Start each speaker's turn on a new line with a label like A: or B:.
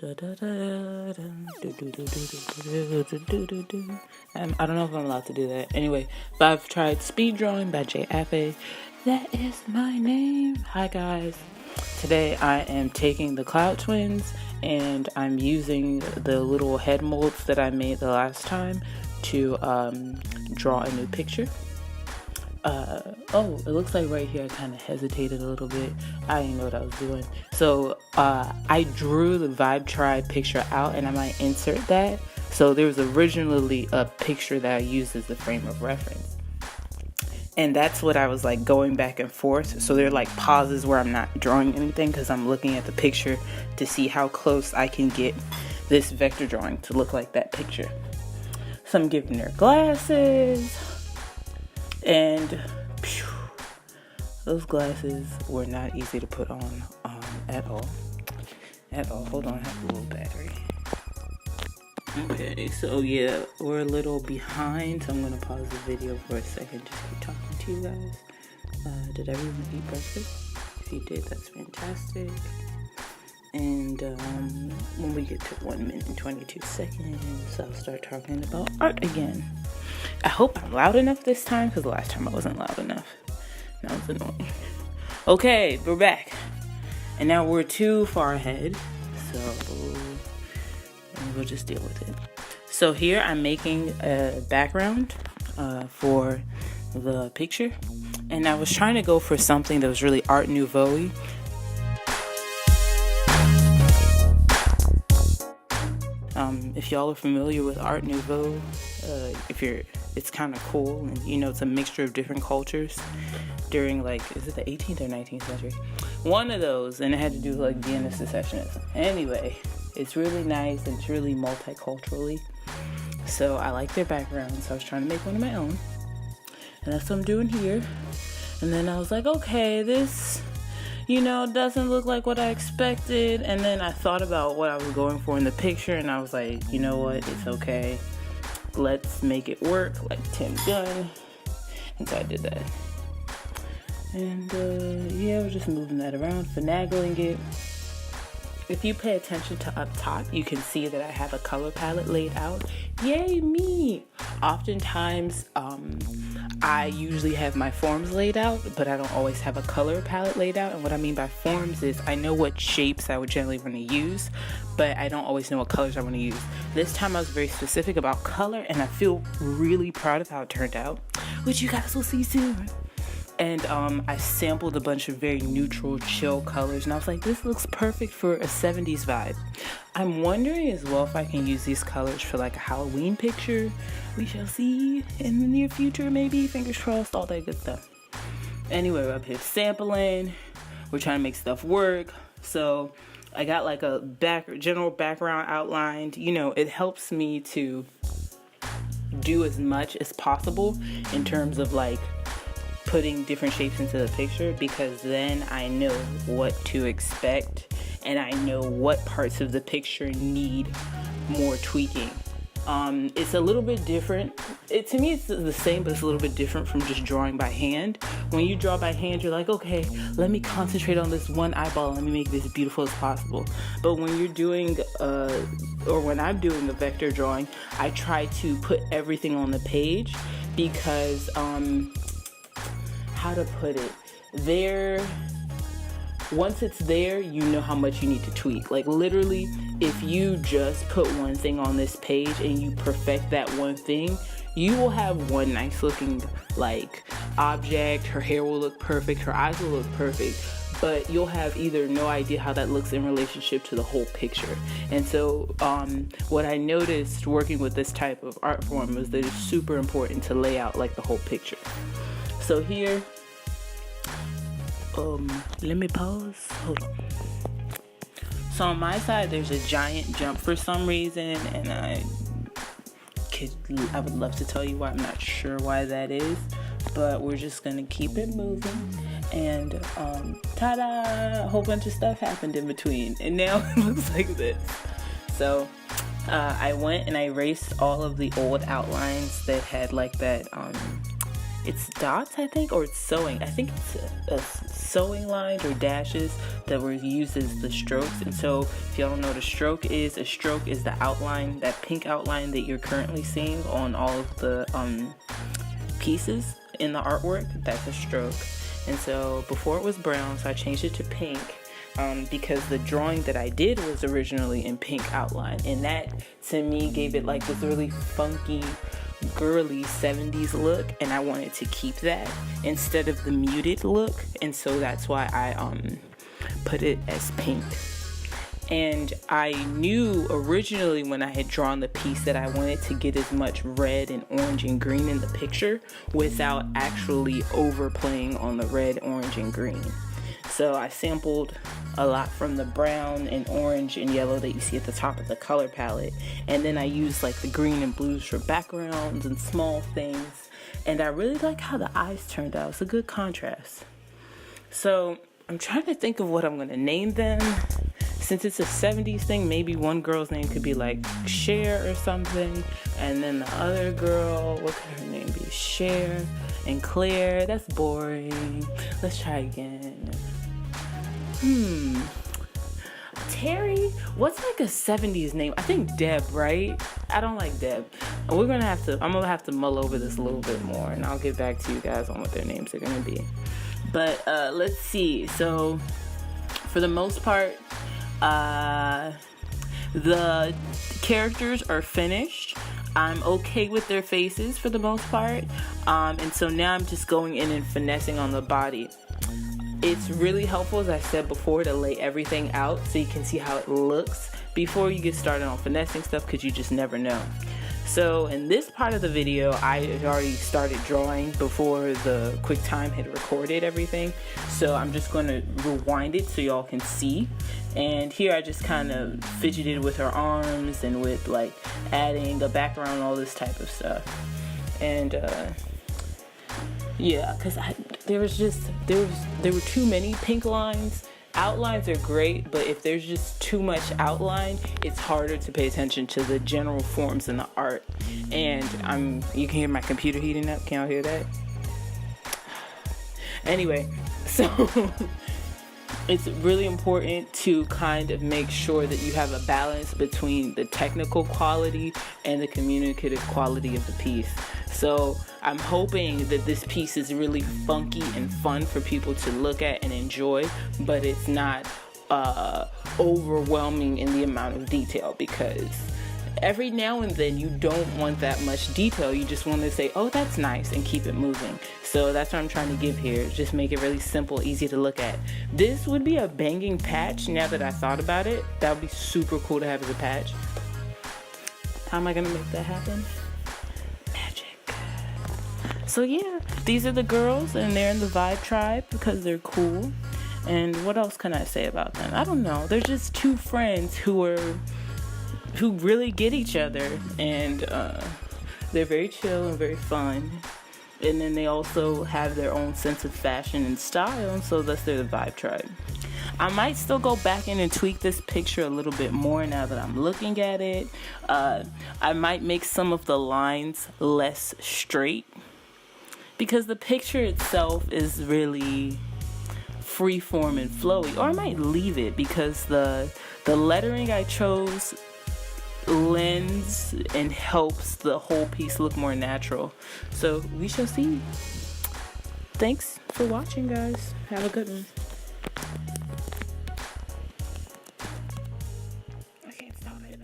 A: I don't know if I'm allowed to do that. Anyway, but I've tried Speed Drawing by J. Affe. That is my name. Hi guys. Today I am taking the Cloud Twins and I'm using the little head molds that I made the last time to draw a new picture. It looks like right here I kind of hesitated a little bit. I didn't know what I was doing. So I drew the Vibe Tribe picture out and I might insert that. So there was originally a picture that I used as the frame of reference. And that's what I was like going back and forth. So there are like pauses where I'm not drawing anything because I'm looking at the picture to see how close I can get this vector drawing to look like that picture. So I'm giving her glasses. And those glasses were not easy to put on at all. Hold on, I have a little battery. Okay, so yeah, we're a little behind, so I'm gonna pause the video for a second, just keep talking to you guys. Did everyone eat breakfast? If you did, that's fantastic. And when we get to 1 minute and 22 seconds, I'll start talking about art again. I hope I'm loud enough this time, because the last time I wasn't loud enough. That was annoying. Okay, we're back. And now we're too far ahead, so we'll just deal with it. So here I'm making a background for the picture. And I was trying to go for something that was really Art Nouveau-y. If y'all are familiar with Art Nouveau, it's kind of cool, and it's a mixture of different cultures during is it the 18th or 19th century? One of those, and it had to do with Vienna secessionism. Anyway, it's really nice and it's really multiculturally. So I like their background, so I was trying to make one of my own, and that's what I'm doing here. And then I was like, okay, this doesn't look like what I expected. And then I thought about what I was going for in the picture, and I was like, you know what, it's okay. Let's make it work like Tim Gunn. And so I did that. And we're just moving that around, finagling it. If you pay attention to up top, you can see that I have a color palette laid out. Yay me! Oftentimes, I usually have my forms laid out, but I don't always have a color palette laid out. And what I mean by forms is I know what shapes I would generally want to use, but I don't always know what colors I want to use. This time I was very specific about color, and I feel really proud of how it turned out, which you guys will see soon. And I sampled a bunch of very neutral, chill colors, and I was like, this looks perfect for a 70s vibe. I'm wondering as well if I can use these colors for a Halloween picture. We shall see in the near future, maybe. Fingers crossed, all that good stuff. Anyway, we're up here sampling. We're trying to make stuff work. So I got a general background outlined. It helps me to do as much as possible in terms of putting different shapes into the picture, because then I know what to expect and I know what parts of the picture need more tweaking. It's a little bit different. To me, it's the same, but it's a little bit different from just drawing by hand. When you draw by hand, you're like, okay, let me concentrate on this one eyeball. Let me make this as beautiful as possible. But when you're doing, or when I'm doing a vector drawing, I try to put everything on the page because, how to put it, once it's there, you know how much you need to tweak. Literally, if you just put one thing on this page and you perfect that one thing, you will have one nice looking object. Her hair will look perfect, her eyes will look perfect, but you'll have either no idea how that looks in relationship to the whole picture. And so what I noticed working with this type of art form was that it's super important to lay out the whole picture. So here, let me pause. Hold on. So on my side, there's a giant jump for some reason, and I would love to tell you why. I'm not sure why that is, but we're just gonna keep it moving. And ta-da! A whole bunch of stuff happened in between, and now it looks like this. So I went and I erased all of the old outlines that had that it's dots, I think, or it's sewing. I think it's a sewing lines or dashes that were used as the strokes. And so if y'all don't know what a stroke is the outline, that pink outline that you're currently seeing on all of the pieces in the artwork. That's a stroke. And so before it was brown, so I changed it to pink. Because the drawing that I did was originally in pink outline, and that to me gave it like this really funky, girly 70s look, and I wanted to keep that instead of the muted look, and so that's why I put it as pink. And I knew originally when I had drawn the piece that I wanted to get as much red and orange and green in the picture without actually overplaying on the red, orange, and green. So I sampled a lot from the brown and orange and yellow that you see at the top of the color palette. And then I used like the green and blues for backgrounds and small things. And I really like how the eyes turned out. It's a good contrast. So I'm trying to think of what I'm going to name them. Since it's a 70s thing, maybe one girl's name could be like Cher or something. And then the other girl, what could her name be? Cher and Claire. That's boring. Let's try again. Terry, what's like a 70s name? I think Deb, right? I don't like Deb. I'm gonna have to mull over this a little bit more, and I'll get back to you guys on what their names are gonna be. But let's see. So for the most part, the characters are finished. I'm okay with their faces for the most part. And so now I'm just going in and finessing on the body. It's really helpful, as I said before, to lay everything out so you can see how it looks before you get started on finessing stuff, because you just never know. So in this part of the video, I had already started drawing before the QuickTime had recorded everything. So I'm just going to rewind it so y'all can see. And here I just kind of fidgeted with her arms and with like adding a background and all this type of stuff. And yeah, because there were too many pink lines. Outlines are great, but if there's just too much outline, it's harder to pay attention to the general forms in the art. And you can hear my computer heating up. Can y'all hear that? Anyway, so it's really important to kind of make sure that you have a balance between the technical quality and the communicative quality of the piece. So I'm hoping that this piece is really funky and fun for people to look at and enjoy, but it's not overwhelming in the amount of detail, because every now and then you don't want that much detail. You just want to say, oh, that's nice, and keep it moving. So that's what I'm trying to give here. Just make it really simple, easy to look at. This would be a banging patch now that I thought about it. That would be super cool to have as a patch. How am I going to make that happen? Magic. So yeah, these are the girls, and they're in the Vibe Tribe because they're cool. And what else can I say about them? I don't know. They're just two friends who really get each other, and they're very chill and very fun. And then they also have their own sense of fashion and style, and so thus they're the Vibe Tribe. I might still go back in and tweak this picture a little bit more now that I'm looking at it. I might make some of the lines less straight, because the picture itself is really freeform and flowy. Or I might leave it, because the lettering I chose lends and helps the whole piece look more natural. So we shall see. Thanks for watching, guys. Have a good one. I can't stop it.